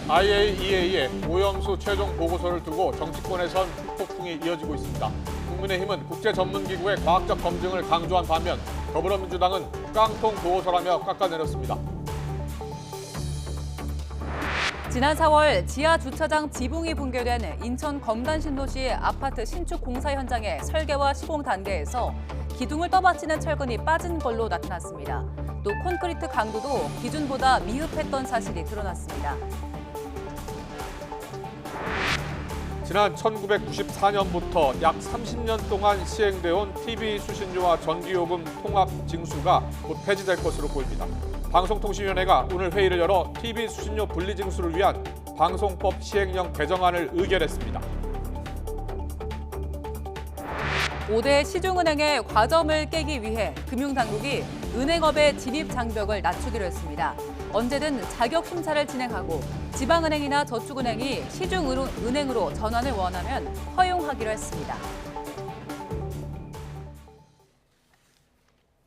IAEA의 오염수 최종 보고서를 두고 정치권에선 폭풍이 이어지고 있습니다. 국민의힘은 국제전문기구의 과학적 검증을 강조한 반면 더불어민주당은 깡통 보고서라며 깎아내렸습니다. 지난 4월 지하 주차장 지붕이 붕괴된 인천 검단 신도시 아파트 신축 공사 현장의 설계와 시공 단계에서 기둥을 떠받치는 철근이 빠진 걸로 나타났습니다. 또 콘크리트 강도도 기준보다 미흡했던 사실이 드러났습니다. 지난 1994년부터 약 30년 동안 시행돼온 TV 수신료와 전기요금 통합 징수가 곧 폐지될 것으로 보입니다. 방송통신위원회가 오늘 회의를 열어 TV 수신료 분리 징수를 위한 방송법 시행령 개정안을 의결했습니다. 5대 시중은행의 과점을 깨기 위해 금융당국이 은행업의 진입 장벽을 낮추기로 했습니다. 언제든 자격 심사를 진행하고 지방은행이나 저축은행이 시중은행으로 전환을 원하면 허용하기로 했습니다.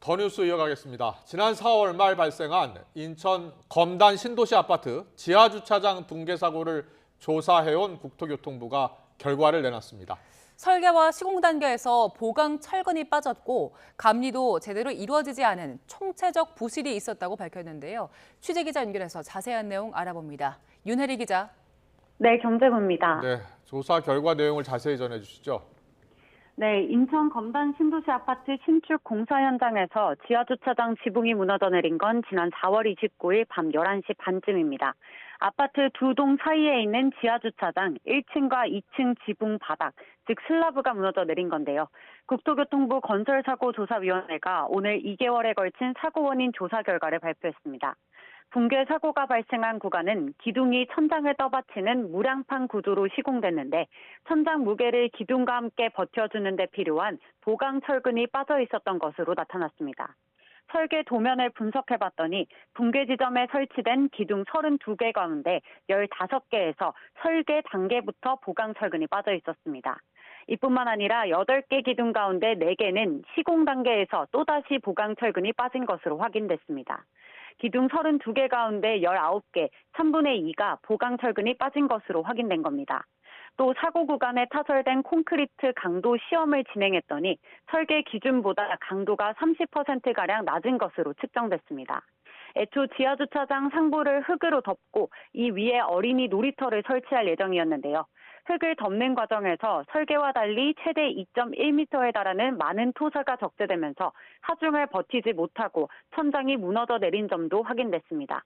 더 뉴스 이어가겠습니다. 지난 4월 말 발생한 인천 검단 신도시 아파트 지하주차장 붕괴 사고를 조사해온 국토교통부가 결과를 내놨습니다. 설계와 시공 단계에서 보강 철근이 빠졌고 감리도 제대로 이루어지지 않은 총체적 부실이 있었다고 밝혔는데요. 취재기자 연결해서 자세한 내용 알아봅니다. 윤혜리 기자. 네, 경제부입니다. 네, 조사 결과 내용을 자세히 전해주시죠. 네, 인천 검단 신도시 아파트 신축 공사 현장에서 지하주차장 지붕이 무너져 내린 건 지난 4월 29일 밤 11시 반쯤입니다. 아파트 두 동 사이에 있는 지하주차장 1층과 2층 지붕 바닥, 즉 슬라브가 무너져 내린 건데요. 국토교통부 건설사고조사위원회가 오늘 2개월에 걸친 사고 원인 조사 결과를 발표했습니다. 붕괴 사고가 발생한 구간은 기둥이 천장을 떠받치는 무량판 구조로 시공됐는데 천장 무게를 기둥과 함께 버텨주는 데 필요한 보강 철근이 빠져 있었던 것으로 나타났습니다. 설계 도면을 분석해봤더니 붕괴 지점에 설치된 기둥 32개 가운데 15개에서 설계 단계부터 보강 철근이 빠져 있었습니다. 이뿐만 아니라 8개 기둥 가운데 4개는 시공 단계에서 또다시 보강 철근이 빠진 것으로 확인됐습니다. 기둥 32개 가운데 19개, 3분의 2가 보강 철근이 빠진 것으로 확인된 겁니다. 또 사고 구간에 타설된 콘크리트 강도 시험을 진행했더니 설계 기준보다 강도가 30%가량 낮은 것으로 측정됐습니다. 애초 지하주차장 상부를 흙으로 덮고 이 위에 어린이 놀이터를 설치할 예정이었는데요. 흙을 덮는 과정에서 설계와 달리 최대 2.1m에 달하는 많은 토사가 적재되면서 하중을 버티지 못하고 천장이 무너져 내린 점도 확인됐습니다.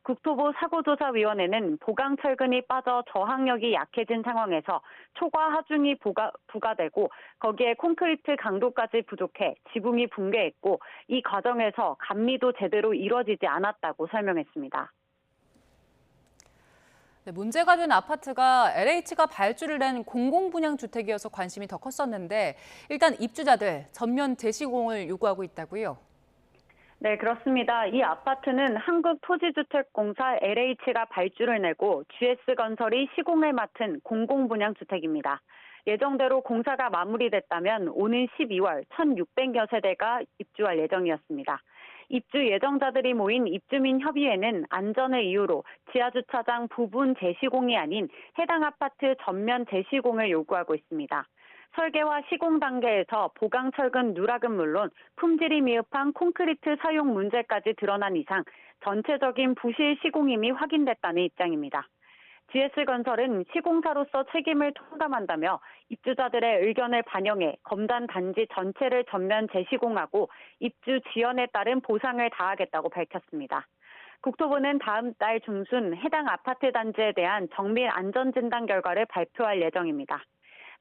국토부 사고조사위원회는 보강 철근이 빠져 저항력이 약해진 상황에서 초과 하중이 부과되고 거기에 콘크리트 강도까지 부족해 지붕이 붕괴했고 이 과정에서 감리도 제대로 이루어지지 않았다고 설명했습니다. 네, 문제가 된 아파트가 LH가 발주를 낸 공공분양주택이어서 관심이 더 컸었는데 일단 입주자들 전면 재시공을 요구하고 있다고요? 네, 그렇습니다. 이 아파트는 한국토지주택공사 LH가 발주를 내고 GS건설이 시공을 맡은 공공분양주택입니다. 예정대로 공사가 마무리됐다면 오는 12월 1,600여 세대가 입주할 예정이었습니다. 입주 예정자들이 모인 입주민협의회는 안전을 이유로 지하주차장 부분 재시공이 아닌 해당 아파트 전면 재시공을 요구하고 있습니다. 설계와 시공 단계에서 보강 철근 누락은 물론 품질이 미흡한 콘크리트 사용 문제까지 드러난 이상 전체적인 부실 시공임이 확인됐다는 입장입니다. GS건설은 시공사로서 책임을 통감한다며 입주자들의 의견을 반영해 검단 단지 전체를 전면 재시공하고 입주 지연에 따른 보상을 다하겠다고 밝혔습니다. 국토부는 다음 달 중순 해당 아파트 단지에 대한 정밀 안전진단 결과를 발표할 예정입니다.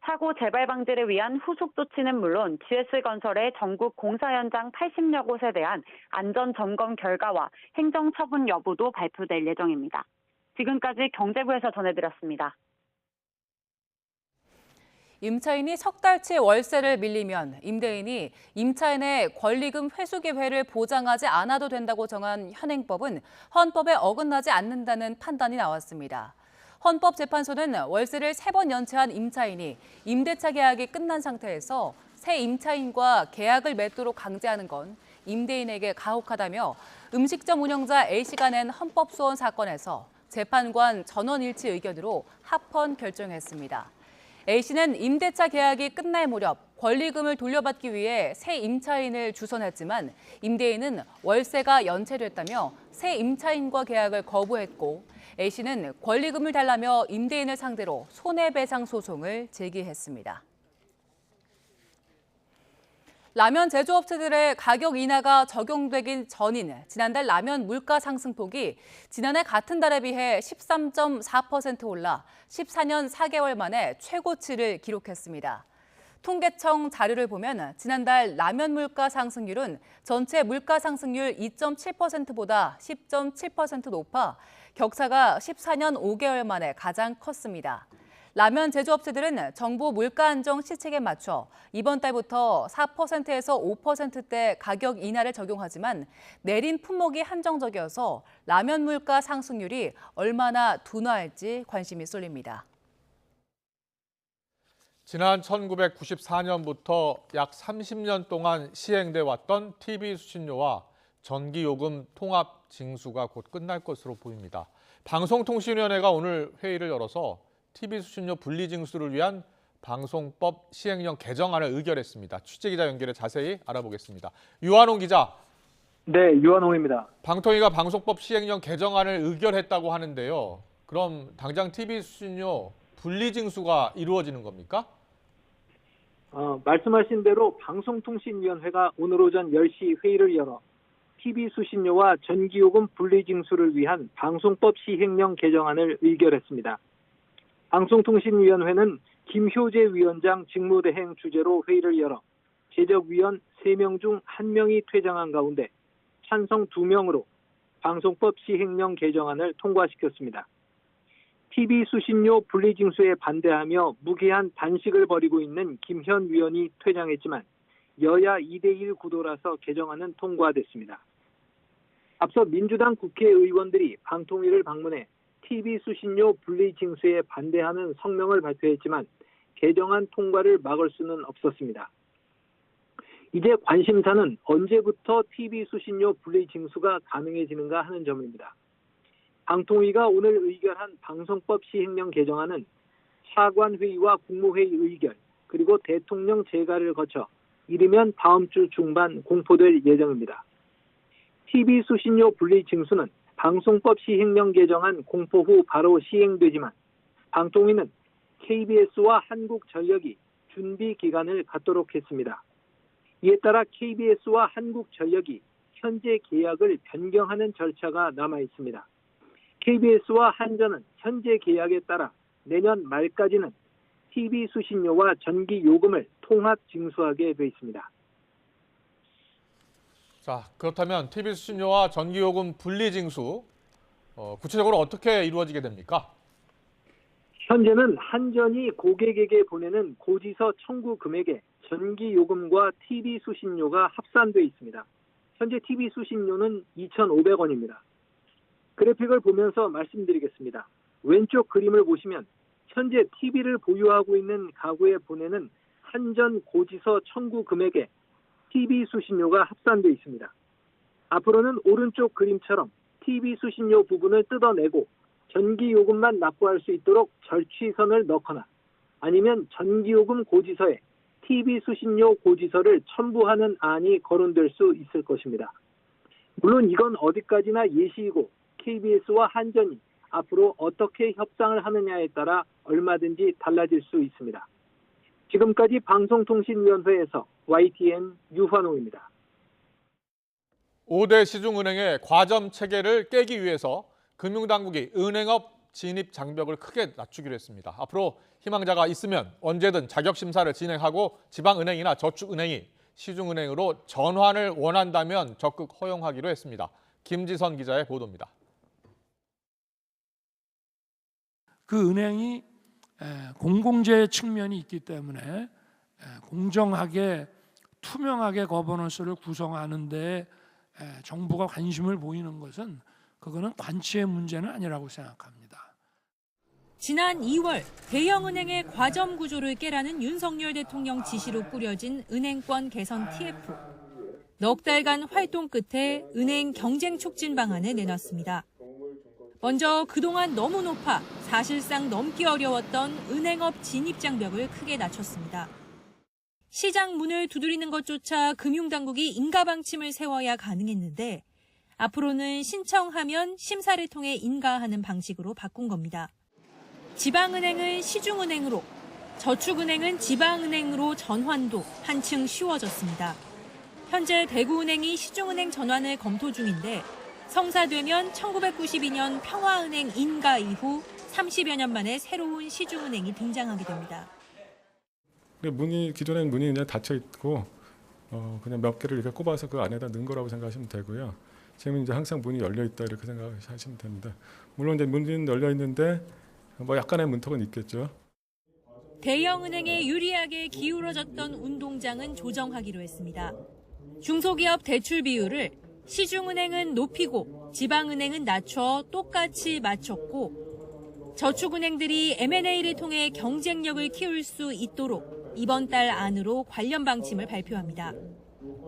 사고 재발 방지를 위한 후속 조치는 물론 GS건설의 전국 공사 현장 80여 곳에 대한 안전 점검 결과와 행정 처분 여부도 발표될 예정입니다. 지금까지 경제부에서 전해드렸습니다. 임차인이 석 달치 월세를 밀리면 임대인이 임차인의 권리금 회수 기회를 보장하지 않아도 된다고 정한 현행법은 헌법에 어긋나지 않는다는 판단이 나왔습니다. 헌법재판소는 월세를 3번 연체한 임차인이 임대차 계약이 끝난 상태에서 새 임차인과 계약을 맺도록 강제하는 건 임대인에게 가혹하다며 음식점 운영자 A씨가 낸 헌법소원 사건에서 재판관 전원 일치 의견으로 합헌 결정했습니다. A씨는 임대차 계약이 끝날 무렵 권리금을 돌려받기 위해 새 임차인을 주선했지만 임대인은 월세가 연체됐다며 새 임차인과 계약을 거부했고 A씨는 권리금을 달라며 임대인을 상대로 손해배상 소송을 제기했습니다. 라면 제조업체들의 가격 인하가 적용되기 전인 지난달 라면 물가 상승폭이 지난해 같은 달에 비해 13.4% 올라 14년 4개월 만에 최고치를 기록했습니다. 통계청 자료를 보면 지난달 라면 물가 상승률은 전체 물가 상승률 2.7%보다 10.7% 높아 격차가 14년 5개월 만에 가장 컸습니다. 라면 제조업체들은 정부 물가 안정 시책에 맞춰 이번 달부터 4%에서 5%대 가격 인하를 적용하지만 내린 품목이 한정적이어서 라면 물가 상승률이 얼마나 둔화할지 관심이 쏠립니다. 지난 1994년부터 약 30년 동안 시행돼 왔던 TV 수신료와 전기요금 통합 징수가 곧 끝날 것으로 보입니다. 방송통신위원회가 오늘 회의를 열어서 TV 수신료 분리징수를 위한 방송법 시행령 개정안을 의결했습니다. 취재기자 연결해 자세히 알아보겠습니다. 유한홍 기자. 네, 유한홍입니다. 방통위가 방송법 시행령 개정안을 의결했다고 하는데요. 그럼 당장 TV 수신료 분리징수가 이루어지는 겁니까? 말씀하신 대로 방송통신위원회가 오늘 오전 10시 회의를 열어 TV 수신료와 전기요금 분리징수를 위한 방송법 시행령 개정안을 의결했습니다. 방송통신위원회는 김효재 위원장 직무대행 주재로 회의를 열어 제적위원 3명 중 1명이 퇴장한 가운데 찬성 2명으로 방송법 시행령 개정안을 통과시켰습니다. TV 수신료 분리징수에 반대하며 무기한 단식을 벌이고 있는 김현 위원이 퇴장했지만 여야 2대1 구도라서 개정안은 통과됐습니다. 앞서 민주당 국회의원들이 방통위를 방문해 TV 수신료 분리징수에 반대하는 성명을 발표했지만 개정안 통과를 막을 수는 없었습니다. 이제 관심사는 언제부터 TV 수신료 분리징수가 가능해지는가 하는 점입니다. 방통위가 오늘 의결한 방송법 시행령 개정안은 차관회의와 국무회의 의결 그리고 대통령 재가를 거쳐 이르면 다음 주 중반 공포될 예정입니다. TV 수신료 분리징수는 방송법 시행령 개정안 공포 후 바로 시행되지만 방통위는 KBS와 한국전력이 준비 기간을 갖도록 했습니다. 이에 따라 KBS와 한국전력이 현재 계약을 변경하는 절차가 남아 있습니다. KBS와 한전은 현재 계약에 따라 내년 말까지는 TV 수신료와 전기 요금을 통합 징수하게 돼 있습니다. 자, 그렇다면 TV 수신료와 전기요금 분리징수 구체적으로 어떻게 이루어지게 됩니까? 현재는 한전이 고객에게 보내는 고지서 청구 금액에 전기요금과 TV 수신료가 합산돼 있습니다. 현재 TV 수신료는 2,500원입니다. 그래픽을 보면서 말씀드리겠습니다. 왼쪽 그림을 보시면 현재 TV를 보유하고 있는 가구에 보내는 한전 고지서 청구 금액에 TV 수신료가 합산돼 있습니다. 앞으로는 오른쪽 그림처럼 TV 수신료 부분을 뜯어내고 전기요금만 납부할 수 있도록 절취선을 넣거나 아니면 전기요금 고지서에 TV 수신료 고지서를 첨부하는 안이 거론될 수 있을 것입니다. 물론 이건 어디까지나 예시이고 KBS와 한전이 앞으로 어떻게 협상을 하느냐에 따라 얼마든지 달라질 수 있습니다. 지금까지 방송통신위원회에서 YTN 유환홍입니다. 5대 시중은행의 과점 체계를 깨기 위해서 금융당국이 은행업 진입 장벽을 크게 낮추기로 했습니다. 앞으로 희망자가 있으면 언제든 자격심사를 진행하고 지방은행이나 저축은행이 시중은행으로 전환을 원한다면 적극 허용하기로 했습니다. 김지선 기자의 보도입니다. 그 은행이 공공재 측면이 있기 때문에 공정하게 투명하게 거버넌스를 구성하는 데 정부가 관심을 보이는 것은 그거는 관치의 문제는 아니라고 생각합니다. 지난 2월 대형은행의 과점 구조를 깨라는 윤석열 대통령 지시로 꾸려진 은행권 개선 TF. 넉 달간 활동 끝에 은행 경쟁 촉진 방안을 내놨습니다. 먼저 그동안 너무 높아 사실상 넘기 어려웠던 은행업 진입장벽을 크게 낮췄습니다. 시장 문을 두드리는 것조차 금융당국이 인가방침을 세워야 가능했는데 앞으로는 신청하면 심사를 통해 인가하는 방식으로 바꾼 겁니다. 지방은행은 시중은행으로, 저축은행은 지방은행으로 전환도 한층 쉬워졌습니다. 현재 대구은행이 시중은행 전환을 검토 중인데 성사되면 1992년 평화은행 인가 이후 30여 년 만에 새로운 시중은행이 등장하게 됩니다. 기존에는 문이 그냥 닫혀 있고 그냥 몇 개를 이렇게 꼽아서 그 안에다 넣은 거라고 생각하시면 되고요. 지금 이제 항상 문이 열려 있다 이렇게 생각하시면 됩니다. 물론 이제 문은 열려 있는데 뭐 약간의 문턱은 있겠죠. 대형은행에 유리하게 기울어졌던 운동장은 조정하기로 했습니다. 중소기업 대출 비율을 시중은행은 높이고 지방은행은 낮춰 똑같이 맞췄고 저축은행들이 M&A를 통해 경쟁력을 키울 수 있도록 이번 달 안으로 관련 방침을 발표합니다.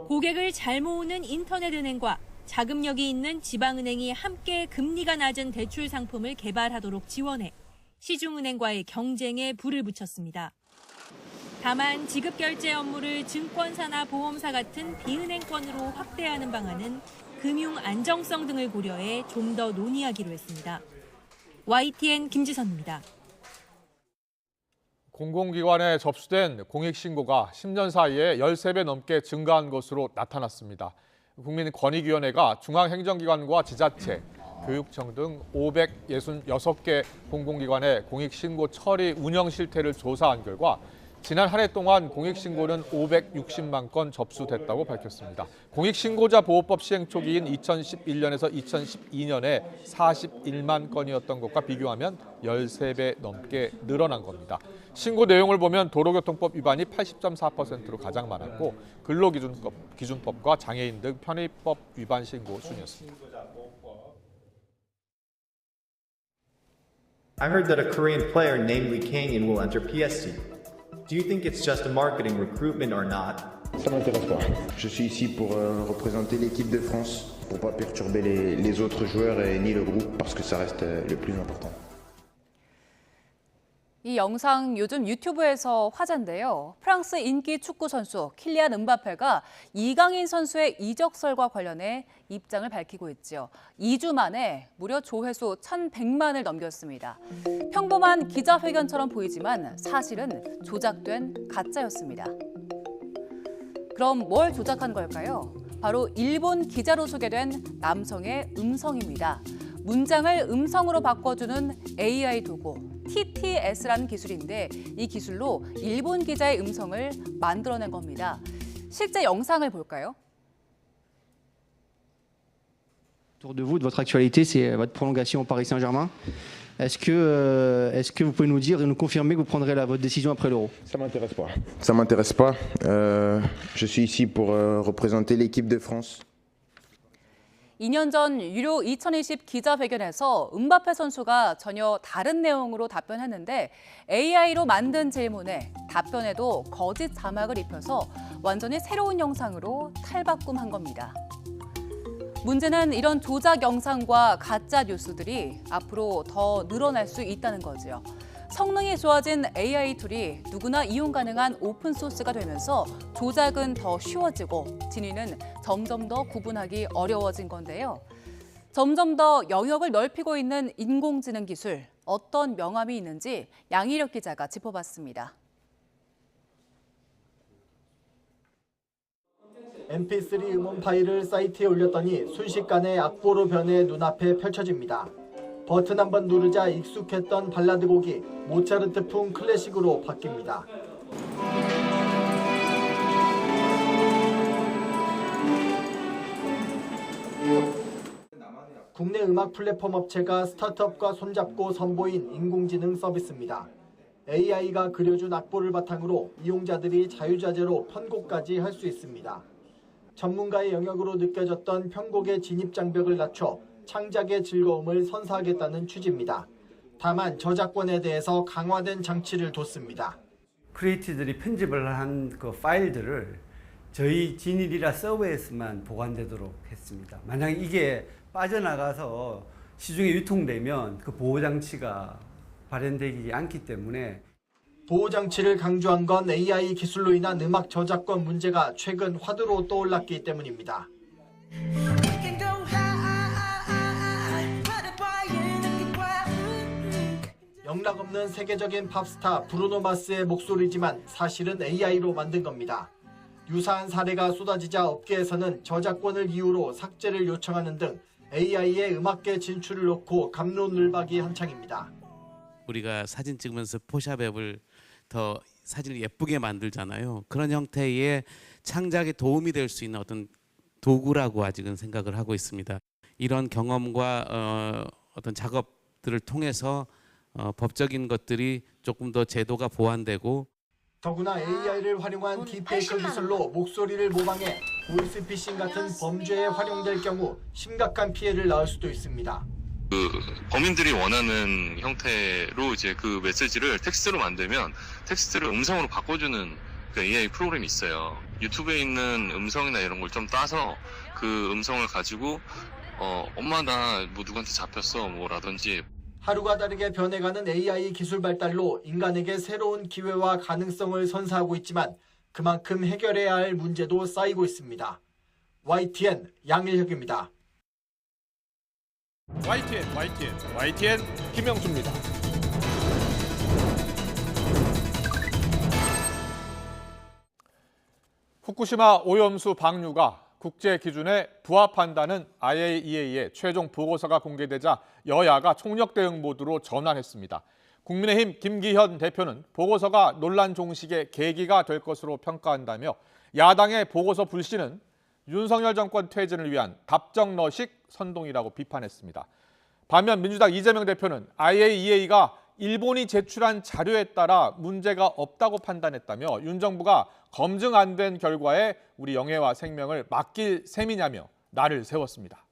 고객을 잘 모으는 인터넷은행과 자금력이 있는 지방은행이 함께 금리가 낮은 대출 상품을 개발하도록 지원해 시중은행과의 경쟁에 불을 붙였습니다. 다만 지급결제 업무를 증권사나 보험사 같은 비은행권으로 확대하는 방안은 금융 안정성 등을 고려해 좀 더 논의하기로 했습니다. YTN 김지선입니다. 공공기관에 접수된 공익신고가 10년 사이에 13배 넘게 증가한 것으로 나타났습니다. 국민권익위원회가 중앙행정기관과 지자체, 교육청 등 566개 공공기관의 공익신고 처리 운영 실태를 조사한 결과 지난 한 해 동안 공익신고는 560만 건 접수됐다고 밝혔습니다. 공익신고자 보호법 시행 초기인 2011년에서 2012년에 41만 건이었던 것과 비교하면 13배 넘게 늘어난 겁니다. 신고 내용을 보면 도로교통법 위반이 80.4%로 가장 많았고 근로기준법과 장애인 등 편의법 위반 신고 순이었습니다. I heard that a Korean player named Lee Kang-in will enter PSG. Do you think it's just a marketing recruitment or not? Ça m'intéresse pas. Je suis ici pour représenter l'équipe de France, pour pas perturber les autres joueurs et ni le groupe parce que ça reste le plus important. 이 영상 요즘 유튜브에서 화제인데요. 프랑스 인기 축구 선수 킬리안 음바페가 이강인 선수의 이적설과 관련해 입장을 밝히고 있죠. 2주 만에 무려 조회수 1,100만을 넘겼습니다. 평범한 기자회견처럼 보이지만 사실은 조작된 가짜였습니다. 그럼 뭘 조작한 걸까요? 바로 일본 기자로 소개된 남성의 음성입니다. 문장을 음성으로 바꿔주는 AI 도구 TTS라는 기술인데 이 기술로 일본 기자의 음성을 만들어낸 겁니다. 실제 영상을 볼까요? Autour de vous, de votre actualité, c'est votre prolongation au Paris Saint-Germain. Est-ce que vous pouvez nous dire et nous confirmer que vous prendrez votre décision après l'Euro? Ça m'intéresse pas. Ça m'intéresse pas. Je suis ici pour représenter l'équipe de France. 2년 전 유로 2020 기자회견에서 음바페 선수가 전혀 다른 내용으로 답변했는데 AI로 만든 질문에 답변에도 거짓 자막을 입혀서 완전히 새로운 영상으로 탈바꿈한 겁니다. 문제는 이런 조작 영상과 가짜 뉴스들이 앞으로 더 늘어날 수 있다는 거죠. 성능이 좋아진 AI 툴이 누구나 이용 가능한 오픈소스가 되면서 조작은 더 쉬워지고 진위는 점점 더 구분하기 어려워진 건데요. 점점 더 영역을 넓히고 있는 인공지능 기술, 어떤 명암이 있는지 양희력 기자가 짚어봤습니다. MP3 음원 파일을 사이트에 올렸더니 순식간에 악보로 변해 눈앞에 펼쳐집니다. 버튼 한번 누르자 익숙했던 발라드 곡이 모차르트풍 클래식으로 바뀝니다. 국내 음악 플랫폼 업체가 스타트업과 손잡고 선보인 인공지능 서비스입니다. AI가 그려준 악보를 바탕으로 이용자들이 자유자재로 편곡까지 할 수 있습니다. 전문가의 영역으로 느껴졌던 편곡의 진입장벽을 낮춰 창작의 즐거움을 선사하겠다는 취지입니다. 다만 저작권에 대해서 강화된 장치를 뒀습니다. 크리에이터들이 편집을 한 그 파일들을 저희 지닐이라 서버에서만 보관되도록 했습니다. 만약 이게 빠져나가서 시중에 유통되면 그 보호 장치가 발현되지 않기 때문에 보호장치를 강조한 건 AI 기술로 인한 음악 저작권 문제가 최근 화두로 떠올랐기 때문입니다. 영락없는 세계적인 팝스타 브루노 마스의 목소리지만 사실은 AI로 만든 겁니다. 유사한 사례가 쏟아지자 업계에서는 저작권을 이유로 삭제를 요청하는 등 AI의 음악계 진출을 놓고 갑론을박이 한창입니다. 우리가 사진 찍으면서 포샵 앱을 더 사진을 예쁘게 만들잖아요. 그런 형태의 창작에 도움이 될 수 있는 어떤 도구라고 아직은 생각을 하고 있습니다. 이런 경험과 어떤 작업들을 통해서 법적인 것들이 조금 더 제도가 보완되고 더구나 AI를 활용한 딥페이크 기술로 목소리를 모방해 보이스피싱 같은 범죄에 활용될 경우 심각한 피해를 낳을 수도 있습니다. 그 범인들이 원하는 형태로 이제 그 메시지를 텍스트로 만들면 텍스트를 음성으로 바꿔주는 그 AI 프로그램이 있어요. 유튜브에 있는 음성이나 이런 걸 좀 따서 그 음성을 가지고 엄마 나 뭐 누구한테 잡혔어 뭐라든지. 하루가 다르게 변해가는 AI 기술 발달로 인간에게 새로운 기회와 가능성을 선사하고 있지만 그만큼 해결해야 할 문제도 쌓이고 있습니다. YTN 양일혁입니다. YTN 김영수입니다. 후쿠시마 오염수 방류가 국제 기준에 부합한다는 IAEA의 최종 보고서가 공개되자 여야가 총력 대응 모드로 전환했습니다. 국민의힘 김기현 대표는 보고서가 논란 종식의 계기가 될 것으로 평가한다며 야당의 보고서 불신은 윤석열 정권 퇴진을 위한 답정너식 선동이라고 비판했습니다. 반면 민주당 이재명 대표는 IAEA가 일본이 제출한 자료에 따라 문제가 없다고 판단했다며 윤 정부가 검증 안 된 결과에 우리 영예와 생명을 맡길 셈이냐며 날을 세웠습니다.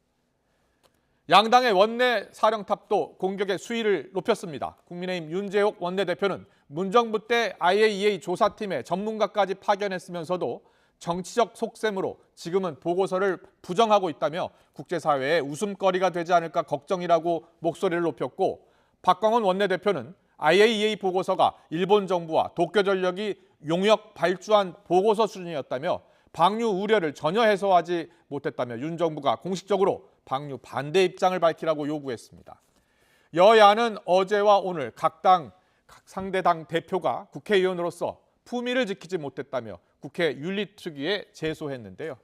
양당의 원내 사령탑도 공격의 수위를 높였습니다. 국민의힘 윤재옥 원내대표는 문정부 때 IAEA 조사팀에 전문가까지 파견했으면서도 정치적 속셈으로 지금은 보고서를 부정하고 있다며 국제사회의 웃음거리가 되지 않을까 걱정이라고 목소리를 높였고, 박광원 원내대표는 IAEA 보고서가 일본 정부와 도쿄 전력이 용역 발주한 보고서 수준이었다며 방류 우려를 전혀 해소하지 못했다며 윤 정부가 공식적으로 방류 반대 입장을 밝히라고 요구했습니다. 여야는 어제와 오늘 각 상대 당 대표가 국회의원으로서 품위를 지키지 못했다며 국회 윤리특위에 제소했는데요.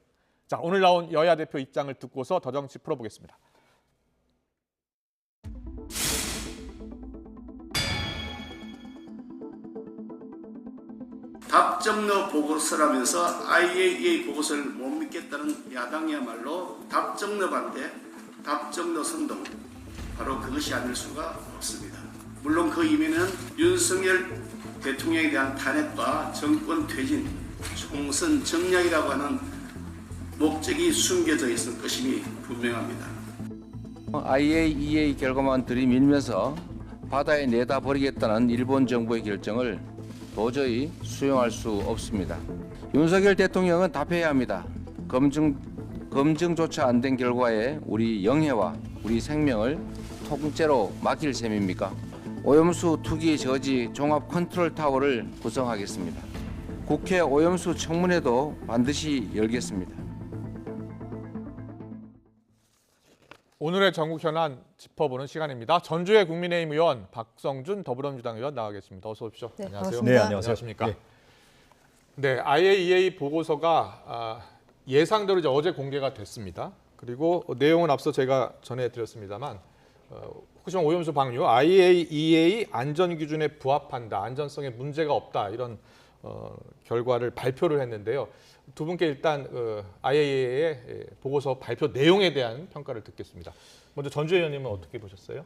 자, 오늘 나온 여야 대표 입장을 듣고서 더 정치 풀어보겠습니다. 답정너 보고서라면서 IAEA 보고서를 못 믿겠다는 야당이야말로 답정너 반대, 답정너 선동, 바로 그것이 아닐 수가 없습니다. 물론 그 이면에는 윤석열 대통령에 대한 탄핵과 정권 퇴진, 총선 정략이라고 하는 목적이 숨겨져 있을 것임이 분명합니다. IAEA 결과만 들이밀면서 바다에 내다 버리겠다는 일본 정부의 결정을 도저히 수용할 수 없습니다. 윤석열 대통령은 답해야 합니다. 검증조차 안 된 결과에 우리 영예와 우리 생명을 통째로 맡길 셈입니까? 오염수 투기 저지 종합 컨트롤 타워를 구성하겠습니다. 국회 오염수 청문회도 반드시 열겠습니다. 오늘의 전국 현안 짚어보는 시간입니다. 전주의 국민의힘 의원 박성준 더불어민주당 의원 나와 계십니다. 어서 오십시오. 네, 안녕하세요. 반갑습니다. 네, 안녕하세요. 안녕하십니까? 네, IAEA 보고서가 예상대로 이제 어제 공개가 됐습니다. 그리고 내용은 앞서 제가 전해드렸습니다만 후쿠시마 오염수 방류 IAEA 안전 기준에 부합한다, 안전성에 문제가 없다 이런 결과를 발표를 했는데요. 두 분께 일단 IAEA의 보고서 발표 내용에 대한 평가를 듣겠습니다. 먼저 전주 의원님은 어떻게 보셨어요?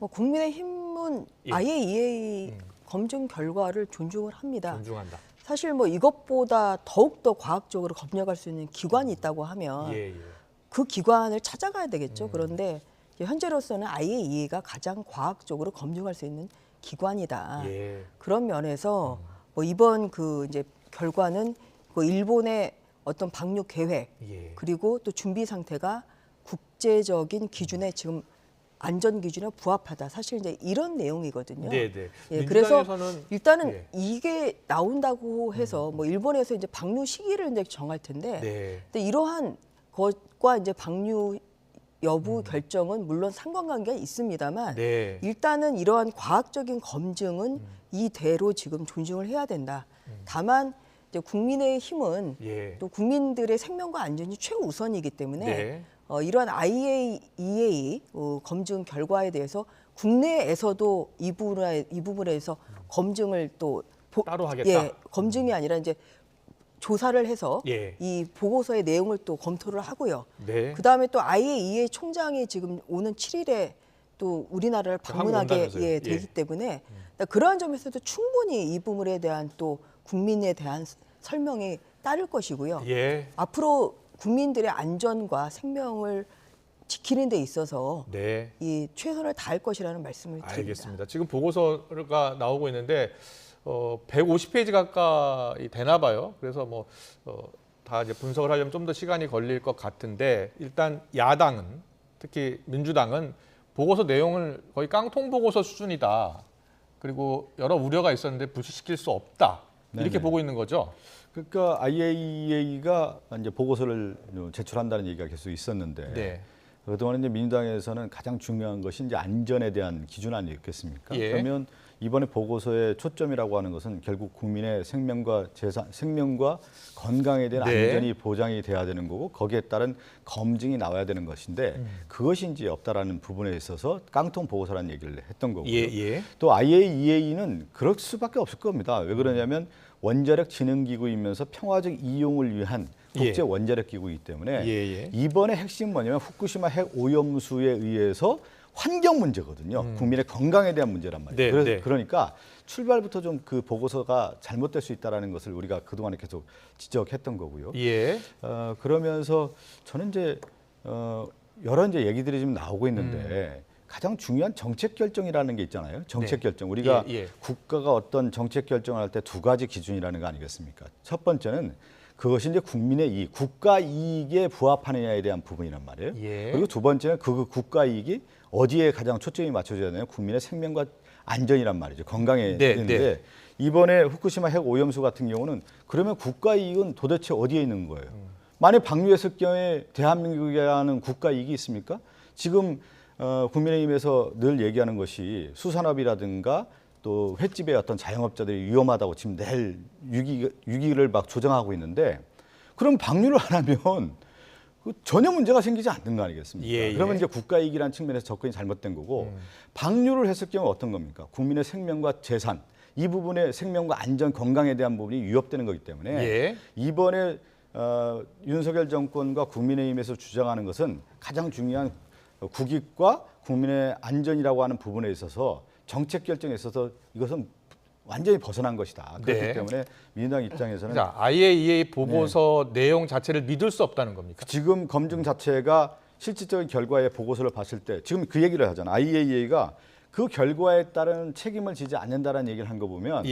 국민의힘은 예. IAEA 검증 결과를 존중을 합니다. 존중한다. 사실 이것보다 더욱더 과학적으로 검증할 수 있는 기관이 있다고 하면 그 기관을 찾아가야 되겠죠. 그런데 현재로서는 IAEA가 가장 과학적으로 검증할 수 있는 기관이다. 그런 면에서 이번 이제 결과는 일본의 어떤 방류 계획 그리고 또 준비 상태가 국제적인 기준에 지금 안전 기준에 부합하다. 사실 이제 이런 내용이거든요. 네네. 예, 그래서 민주당에서는 일단은 예. 이게 나온다고 해서 뭐 일본에서 이제 방류 시기를 이제 정할 텐데, 네. 근데 이러한 것과 이제 방류 여부 결정은 물론 상관관계가 있습니다만 네. 일단은 이러한 과학적인 검증은 이대로 지금 존중을 해야 된다. 다만 이제 국민의 힘은 예. 또 국민들의 생명과 안전이 최우선이기 때문에 네. 이러한 IAEA 검증 결과에 대해서 국내에서도 이 부분에 대해서 검증을 또 따로 하겠다. 예, 검증이 아니라 이제 조사를 해서 예. 이 보고서의 내용을 또 검토를 하고요. 네. 그다음에 또 IAEA 총장이 지금 오는 7일에 또 우리나라를 방문하게 온다면서요. 되기 예. 때문에 그러한 점에서도 충분히 이 부분에 대한 또 국민에 대한 설명이 따를 것이고요. 예. 앞으로 국민들의 안전과 생명을 지키는 데 있어서 네. 이 최선을 다할 것이라는 말씀을 드립니다. 알겠습니다. 지금 보고서가 나오고 있는데 150페이지 가까이 되나 봐요. 그래서 다 이제 분석을 하려면 좀 더 시간이 걸릴 것 같은데 일단 야당은 특히 민주당은 보고서 내용을 거의 깡통 보고서 수준이다. 그리고 여러 우려가 있었는데 불식시킬 수 없다. 이렇게 네네. 보고 있는 거죠. 그러니까 IAEA가 이제 보고서를 제출한다는 얘기가 계속 있었는데 네. 그동안 이제 민주당에서는 가장 중요한 것이 이제 안전에 대한 기준 아니겠습니까? 예. 그러면 이번에 보고서의 초점이라고 하는 것은 결국 국민의 생명과 재산, 생명과 건강에 대한 네. 안전이 보장이 돼야 되는 거고 거기에 따른 검증이 나와야 되는 것인데 그것이 이제 없다라는 부분에 있어서 깡통 보고서라는 얘기를 했던 거고요. 예. 또 IAEA는 그럴 수밖에 없을 겁니다. 왜 그러냐면 원자력 진흥기구이면서 평화적 이용을 위한 국제 원자력 기구이기 때문에 이번에 핵심은 뭐냐면 후쿠시마 핵 오염수에 의해서 환경 문제거든요. 국민의 건강에 대한 문제란 말이에요. 네. 그러니까 출발부터 좀 그 보고서가 잘못될 수 있다라는 것을 우리가 그동안에 계속 지적했던 거고요. 예. 그러면서 저는 이제 여러 이제 얘기들이 좀 나오고 있는데 가장 중요한 정책 결정이라는 게 있잖아요. 정책 결정. 우리가 국가가 어떤 정책 결정을 할 때 두 가지 기준이라는 거 아니겠습니까? 첫 번째는 그것이 이제 국민의 이익, 국가 이익에 부합하느냐에 대한 부분이란 말이에요. 그리고 두 번째는 그 국가 이익이 어디에 가장 초점이 맞춰져야 되냐? 국민의 생명과 안전이란 말이죠. 건강에 되는데 이번에 후쿠시마 핵 오염수 같은 경우는 그러면 국가 이익은 도대체 어디에 있는 거예요? 만약 방류했을 경우에 대한민국이라는 국가 이익이 있습니까? 지금 국민의힘에서 늘 얘기하는 것이 수산업이라든가 또 횟집의 어떤 자영업자들이 위험하다고 지금 내일 유기를 막 조정하고 있는데 그럼 방류를 안 하면 전혀 문제가 생기지 않는 거 아니겠습니까? 그러면 이제 국가 이익이라는 측면에서 접근이 잘못된 거고 방류를 했을 경우 어떤 겁니까? 국민의 생명과 재산 이 부분의 생명과 안전 건강에 대한 부분이 위협되는 거기 때문에 이번에 윤석열 정권과 국민의힘에서 주장하는 것은 가장 중요한 국익과 국민의 안전이라고 하는 부분에 있어서 정책 결정에 있어서 이것은 완전히 벗어난 것이다. 그렇기 때문에 민주당 입장에서는 IAEA 보고서 내용 자체를 믿을 수 없다는 겁니까? 지금 검증 자체가 실질적인 결과의 보고서를 봤을 때 지금 그 얘기를 하잖아요. IAEA가 그 결과에 따른 책임을 지지 않는다라는 얘기를 한 거 보면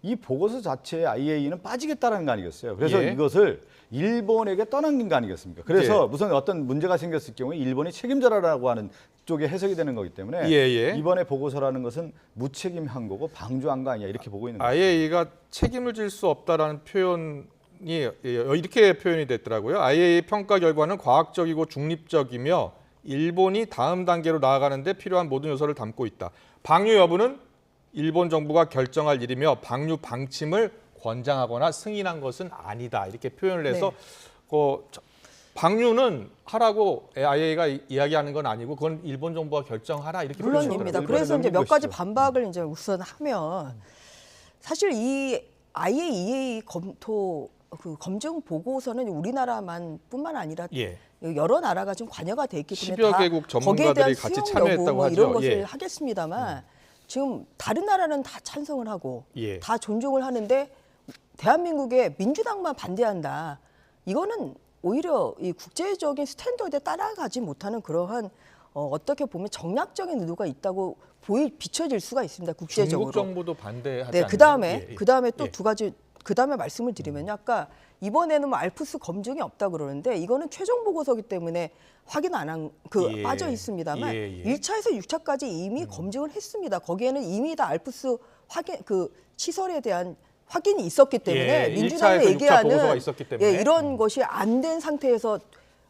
이 보고서 자체에 IAEA는 빠지겠다는 거 아니겠어요. 그래서 이것을 일본에게 떠넘긴 거 아니겠습니까? 그래서 무슨 어떤 문제가 생겼을 경우에 일본이 책임져라라고 하는 쪽에 해석이 되는 거기 때문에 이번에 보고서라는 것은 무책임한 거고 방조한 거 아니냐 이렇게 보고 있는 거죠. IAEA가 책임을 질 수 없다라는 표현이 이렇게 표현이 됐더라고요. IAEA 평가 결과는 과학적이고 중립적이며 일본이 다음 단계로 나아가는 데 필요한 모든 요소를 담고 있다. 방류 여부는 일본 정부가 결정할 일이며 방류 방침을 권장하거나 승인한 것은 아니다. 이렇게 표현을 해서 방류는 하라고 IAEA가 이야기하는 건 아니고 그건 일본 정부가 결정하라 이렇게 물론입니다. 그래서 이제 몇 가지 반박을 이제 우선 하면 사실 이 IAEA 검토 그 검증 보고서는 우리나라만뿐만 아니라 여러 나라가 좀 관여가 돼 있기 때문에 10여 개국 거기에 대한 전문가들이 같이 수용 참여했다고 여부 뭐 하죠. 이런 것을 하겠습니다만 지금 다른 나라는 다 찬성을 하고 다 존중을 하는데 대한민국의 민주당만 반대한다. 이거는 오히려 이 국제적인 스탠더드에 따라가지 못하는 그러한 어떻게 보면 정략적인 의도가 있다고 비춰질 수가 있습니다. 국제적으로. 중국 정부도 반대하지 네, 않나요? 그다음에 또 두 가지 그다음에 말씀을 드리면요. 아까 이번에는 뭐 알프스 검증이 없다 그러는데 이거는 최종 보고서기 때문에 확인 안 한 예. 빠져 있습니다만 예, 예. 1차에서 6차까지 이미 검증을 했습니다. 거기에는 이미 다 알프스 확인 시설에 대한 확인이 있었기 때문에 예, 민주당이 1차에서 6차 얘기하는 보고서가 있었기 때문에. 이런 것이 안 된 상태에서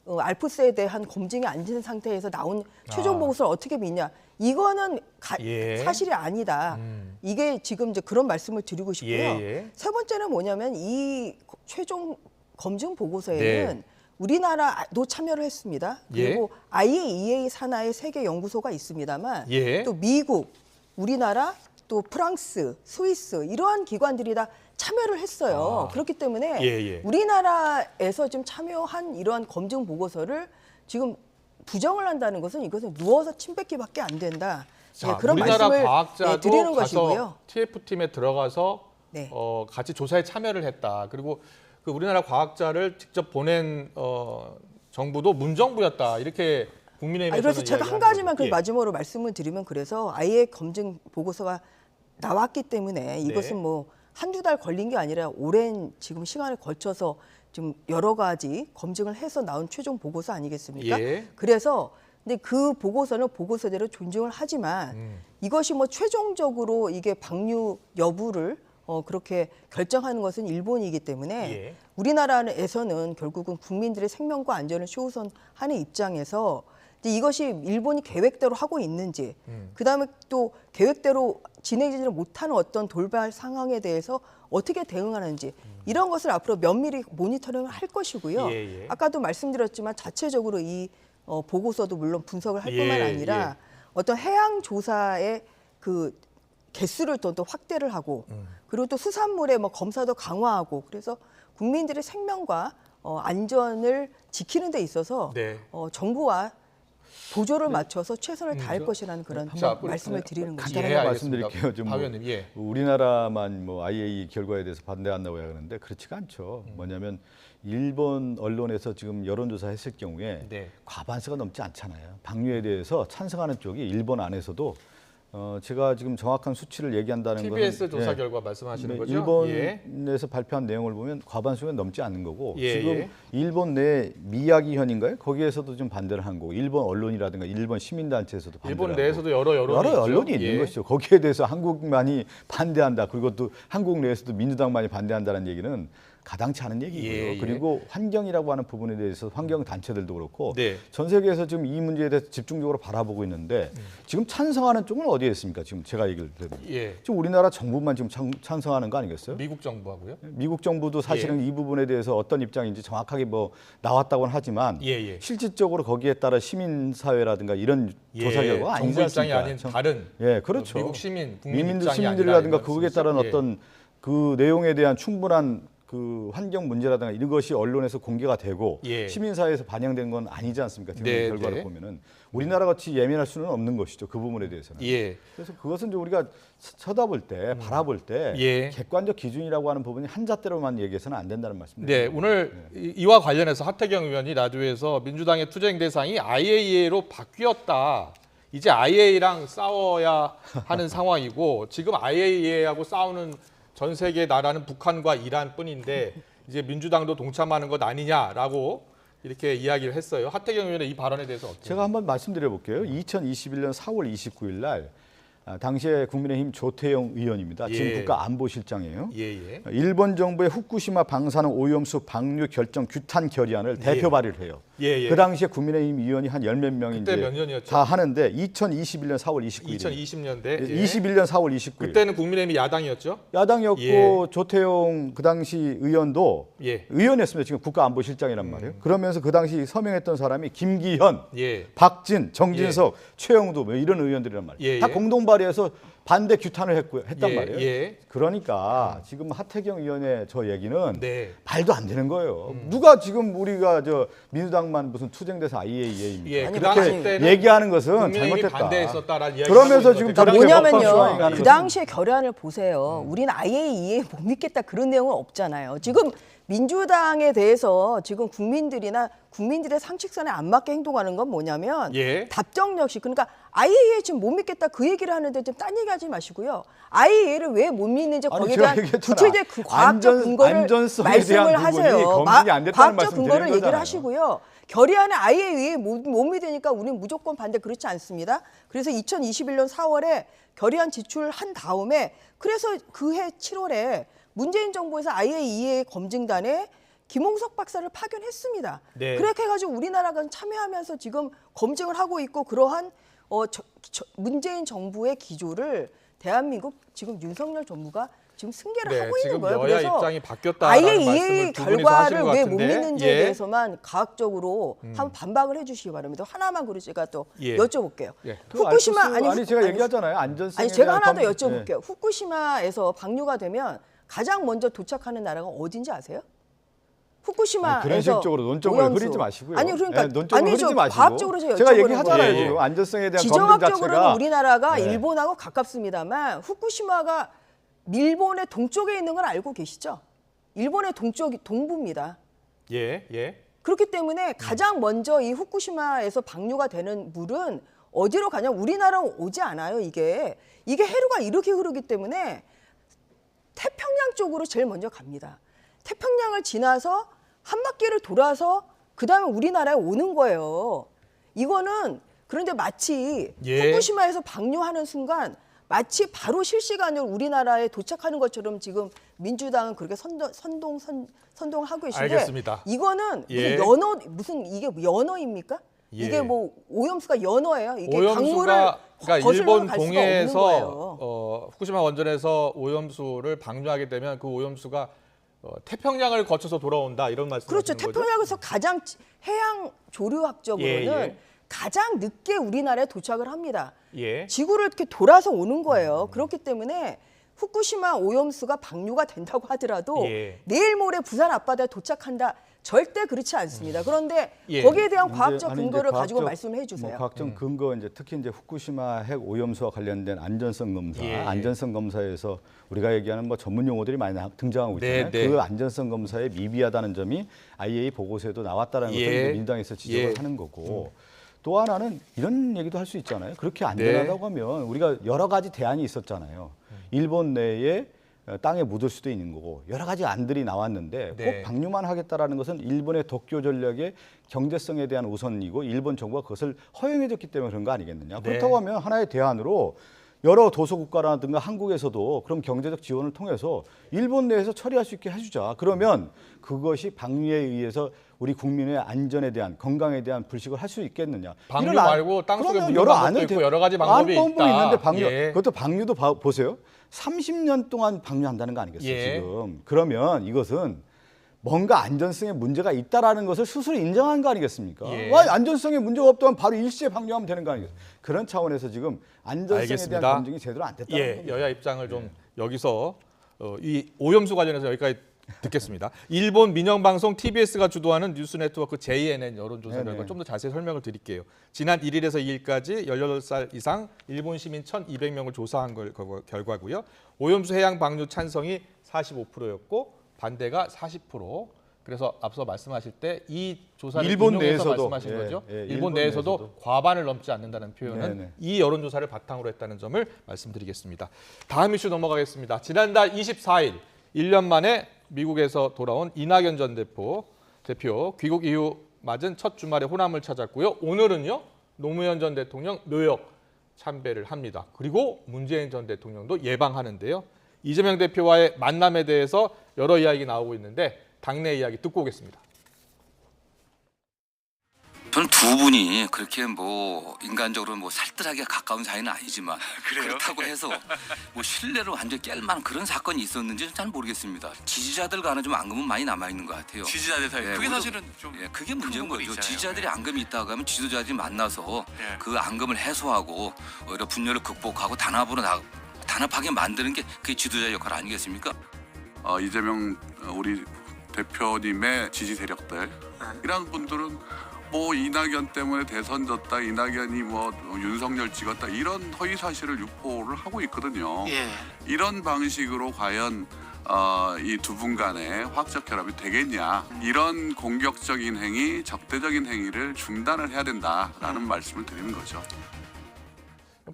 알프스에 대한 검증이 안 된 상태에서 나온 최종 보고서를 어떻게 믿냐? 이거는 예. 사실이 아니다. 이게 지금 이제 그런 말씀을 드리고 싶고요. 예. 세 번째는 뭐냐면 이 최종 검증 보고서에는 네. 우리나라도 참여를 했습니다. 그리고 IAEA 산하의 3개 연구소가 있습니다만 예. 또 미국, 우리나라, 또 프랑스, 스위스 이러한 기관들이 다 참여를 했어요. 그렇기 때문에 우리나라에서 지금 참여한 이러한 검증 보고서를 지금 부정을 한다는 것은 이것은 누워서 침 뱉기밖에 안 된다. 자, 그런 우리나라 말씀을 과학자도 드리는 가서 것이고요. TF팀에 들어가서 네. 같이 조사에 참여를 했다. 그리고 그 우리나라 과학자를 직접 보낸 정부도 문정부였다. 이렇게 국민의힘에서는 그래서 제가 한 이야기하는 가지만 거죠. 예. 마지막으로 말씀을 드리면 그래서 아예 검증 보고서가 나왔기 때문에 이것은 뭐 한두 달 걸린 게 아니라 오랜 지금 시간을 거쳐서 좀 여러 가지 검증을 해서 나온 최종 보고서 아니겠습니까? 예. 그래서 근데 그 보고서는 보고서대로 존중을 하지만 이것이 뭐 최종적으로 이게 방류 여부를 그렇게 결정하는 것은 일본이기 때문에 우리나라에서는 결국은 국민들의 생명과 안전을 최우선하는 입장에서 이제 이것이 일본이 계획대로 하고 있는지 그다음에 또 계획대로 진행되지 못하는 어떤 돌발 상황에 대해서 어떻게 대응하는지 이런 것을 앞으로 면밀히 모니터링을 할 것이고요. 아까도 말씀드렸지만 자체적으로 이 보고서도 물론 분석을 할 뿐만 아니라 어떤 해양 조사의 그 개수를 더 확대를 하고 그리고 또 수산물의 뭐 검사도 강화하고 그래서 국민들의 생명과 안전을 지키는 데 있어서 정부와 보조를 맞춰서 최선을 다할 것이라는 그런 말씀을 드리는 거죠. 간단하게 말씀드릴게요. 좀 박 의원님, 우리나라만 뭐 IAEA 결과에 대해서 반대한다고 해야 하는데 그렇지가 않죠. 뭐냐면 일본 언론에서 지금 여론조사 했을 경우에 과반수가 넘지 않잖아요. 방류에 대해서 찬성하는 쪽이 일본 안에서도 제가 지금 정확한 수치를 얘기한다는 것은 TBS 조사 결과 말씀하시는 거죠? 일본에서 발표한 내용을 보면 과반수가 넘지 않는 거고 지금 일본 내 미야기현인가요? 거기에서도 좀 반대를 한 거고 일본 언론이라든가 일본 시민단체에서도 반대를 일본 하고 내에서도 여러 언론이 있는 것이죠. 거기에 대해서 한국만이 반대한다. 그리고 또 한국 내에서도 민주당만이 반대한다는 얘기는 가당치 않은 얘기고요. 그리고 환경이라고 하는 부분에 대해서 환경 단체들도 그렇고 전 세계에서 지금 이 문제에 대해서 집중적으로 바라보고 있는데 지금 찬성하는 쪽은 어디에 있습니까? 지금 제가 얘기를 드리면 지금 우리나라 정부만 지금 찬성하는 거 아니겠어요? 미국 정부하고요? 미국 정부도 사실은 이 부분에 대해서 어떤 입장인지 정확하게 뭐 나왔다고는 하지만 실질적으로 거기에 따라 시민사회라든가 이런 조사 결과가 아니지 정부 입장이 않습니까? 아닌 다른 그렇죠. 미국 시민, 국민 입장이 시민들이라든가 아니라 그거에 따른 어떤 그 내용에 대한 충분한 그 환경 문제라든가 이런 것이 언론에서 공개가 되고 시민사회에서 반영된 건 아니지 않습니까? 지금 결과를 보면은 우리나라 같이 예민할 수는 없는 것이죠. 그 부분에 대해서는. 그래서 그것은 이제 우리가 쳐다볼 때, 바라볼 때 객관적 기준이라고 하는 부분이 한잣대로만 얘기해서는 안 된다는 말씀입니다. 네, 오늘 이와 관련해서 하태경 의원이 라디오에서 민주당의 투쟁 대상이 IAEA로 바뀌었다. 이제 IAEA랑 싸워야 하는 상황이고 지금 IAEA하고 싸우는 전 세계 나라는 북한과 이란뿐인데 이제 민주당도 동참하는 것 아니냐라고 이렇게 이야기를 했어요. 하태경 의원의 이 발언에 대해서 어떻게? 제가 한번 말씀드려 볼게요. 2021년 4월 29일 날 당시에 국민의힘 조태영 의원입니다. 지금 국가안보실장이에요. 일본 정부의 후쿠시마 방사능 오염수 방류 결정 규탄 결의안을 대표 발의를 해요. 그 당시에 국민의힘 의원이 한 열 몇 명이 그때 몇 년이었죠? 다 하는데 2021년 4월 29일. 2020년대. 21년 4월 29일. 그때는 국민의힘이 야당이었죠? 야당이었고 조태용 그 당시 의원도 의원이었습니다. 지금 국가안보실장이란 말이에요. 그러면서 그 당시 서명했던 사람이 김기현, 박진, 정진석, 최영두 뭐 이런 의원들이란 말이에요. 다 공동 발의해서 반대 규탄을 했단 말이에요. 그러니까 지금 하태경 의원의 저 얘기는 말도 안 되는 거예요. 누가 지금 우리가 저 민주당만 무슨 투쟁대상 IAEA입니까? 그 당시 때는 얘기하는 것은 국민의힘이 잘못했다. 반대했었다라는 이야기를 그러면서 지금 뭐냐면요. 그 당시의 결의안을 보세요. 우리는 IAEA 못 믿겠다 그런 내용은 없잖아요. 지금 민주당에 대해서 지금 국민들이나 국민들의 상식선에 안 맞게 행동하는 건 뭐냐면 답정역시 그러니까 IAEA 지금 못 믿겠다 그 얘기를 하는데 좀 딴 얘기하지 마시고요. IAEA를 왜 못 믿는지 거기에 대한 구체적인 그 과학적 근거를 말씀을 하세요. 과학적 근거를 얘기를 하시고요. 결의안에 IAEA 못 믿으니까 우리는 무조건 반대 그렇지 않습니다. 그래서 2021년 4월에 결의안 제출한 다음에 그래서 그해 7월에 문재인 정부에서 IAEA 검증단에 김홍석 박사를 파견했습니다. 네. 그렇게 해가지고 우리나라가 참여하면서 지금 검증을 하고 있고 그러한 문재인 정부의 기조를 대한민국 지금 윤석열 정부가 지금 승계를 하고 있는 거예요. 여야 그래서 입장이 바뀌었다라는 IAEA 결과를 왜 못 믿는지에 예. 대해서만 과학적으로 한번 반박을 해주시기 바랍니다. 하나만 그리고 제가 또 예. 여쭤볼게요. 예. 후쿠시마 아니 제가 얘기하잖아요. 안전성에 아니 제가 하나 더 대한 여쭤볼게요. 후쿠시마에서 방류가 되면 가장 먼저 도착하는 나라가 어딘지 아세요? 후쿠시마에서 그런 식적으로 논적으로 흐리지 마시고요. 아니 그러니까 논적으로 흐리지 마시고. 과학적으로 제가 얘기하잖아요. 지금 안전성에 대한 검증 자체가. 지정학적으로는 우리나라가 일본하고 가깝습니다만 후쿠시마가 일본의 동쪽에 있는 걸 알고 계시죠? 일본의 동부입니다. 예. 그렇기 때문에 가장 먼저 이 후쿠시마에서 방류가 되는 물은 어디로 가냐? 우리나라로 오지 않아요. 이게 해류가 이렇게 흐르기 때문에 태평양 쪽으로 제일 먼저 갑니다. 태평양을 지나서 한 바퀴를 돌아서 그다음에 우리나라에 오는 거예요. 이거는 그런데 마치 후쿠시마에서 방류하는 순간 마치 바로 실시간으로 우리나라에 도착하는 것처럼 지금 민주당은 그렇게 선동하고 계신데 알겠습니다. 이거는 무슨 이게 연어입니까? 이게 뭐 오염수가 연어예요. 이게 오염수가 그러니까 일본 갈 수가 동해에서 후쿠시마 원전에서 오염수를 방류하게 되면 그 오염수가 태평양을 거쳐서 돌아온다 이런 말씀이신 그렇죠. 거죠? 태평양에서 가장 해양 조류학적으로는 가장 늦게 우리나라에 도착을 합니다. 지구를 이렇게 돌아서 오는 거예요. 그렇기 때문에 후쿠시마 오염수가 방류가 된다고 하더라도 내일 모레 부산 앞바다에 도착한다. 절대 그렇지 않습니다. 그런데 거기에 대한 과학적 근거를 가지고 말씀을 해주세요. 과학적 근거 특히 이제 후쿠시마 핵 오염수와 관련된 안전성 검사, 안전성 검사에서 우리가 얘기하는 전문 용어들이 많이 등장하고 있잖아요. 그 안전성 검사에 미비하다는 점이 IAEA 보고서에도 나왔다는 것을 민주당에서 지적을 하는 거고. 또 하나는 이런 얘기도 할 수 있잖아요. 그렇게 안전하다고 하면 우리가 여러 가지 대안이 있었잖아요. 일본 내에 땅에 묻을 수도 있는 거고 여러 가지 안들이 나왔는데 꼭 방류만 하겠다라는 것은 일본의 도쿄 전략의 경제성에 대한 우선이고 일본 정부가 그것을 허용해줬기 때문에 그런 거 아니겠느냐. 그렇다고 하면 하나의 대안으로 여러 도서국가라든가 한국에서도 그런 경제적 지원을 통해서 일본 내에서 처리할 수 있게 해주자. 그러면 그것이 방류에 의해서 우리 국민의 안전에 대한 건강에 대한 불식을 할 수 있겠느냐. 방류 말고 땅속에 묻는 방법도 있고 여러 가지 방법이 있다. 있는데 방류, 그것도 방류도 보세요. 30년 동안 방류한다는 거 아니겠어요 지금. 그러면 이것은 뭔가 안전성에 문제가 있다라는 것을 스스로 인정한 거 아니겠습니까? 안전성에 문제가 없다면 바로 일시에 방류하면 되는 거 아니겠어요? 그런 차원에서 지금 안전성에 대한 검증이 제대로 안 됐다는 겁니다. 여야 입장을 좀 여기서 이 오염수 관련해서 여기까지 듣겠습니다. 일본 민영방송 TBS가 주도하는 뉴스 네트워크 JNN 여론조사 결과 좀 더 자세히 설명을 드릴게요. 지난 1일에서 2일까지 18살 이상 일본 시민 1,200명을 조사한 결과고요. 오염수 해양 방류 찬성이 45%였고 반대가 40%. 그래서 앞서 말씀하실 때 이 조사를 일본 내에서도 말씀하신 거죠. 일본 내에서도 과반을 넘지 않는다는 표현은 이 여론조사를 바탕으로 했다는 점을 말씀드리겠습니다. 다음 이슈 넘어가겠습니다. 지난달 24일 1년 만에 미국에서 돌아온 이낙연 전 대표 귀국 이후 맞은 첫 주말에 호남을 찾았고요. 오늘은요. 노무현 전 대통령 뉴욕 참배를 합니다. 그리고 문재인 전 대통령도 예방하는데요. 이재명 대표와의 만남에 대해서 여러 이야기 나오고 있는데 당내 이야기 듣고 오겠습니다. 저는 두 분이 그렇게 인간적으로 살뜰하게 가까운 사이는 아니지만 그렇다고 해서 신뢰를 완전히 깰 만한 그런 사건이 있었는지는 잘 모르겠습니다. 지지자들 간에 좀 앙금은 많이 남아 있는 것 같아요. 지지자들 사이 그게 사실은 좀 그게 문제인 거죠. 지지자들이 앙금이 있다고 하면 지도자들이 만나서 그 앙금을 해소하고 오히려 분열을 극복하고 단합하게 만드는 게 그게 지도자의 역할 아니겠습니까? 이재명 우리 대표님의 지지 세력들 이런 분들은 이낙연 때문에 대선 졌다, 이낙연이 윤석열 찍었다 이런 허위 사실을 유포를 하고 있거든요. 이런 방식으로 과연 이 두 분 간의 화학적 결합이 되겠냐, 이런 공격적인 행위, 적대적인 행위를 중단을 해야 된다라는 말씀을 드리는 거죠.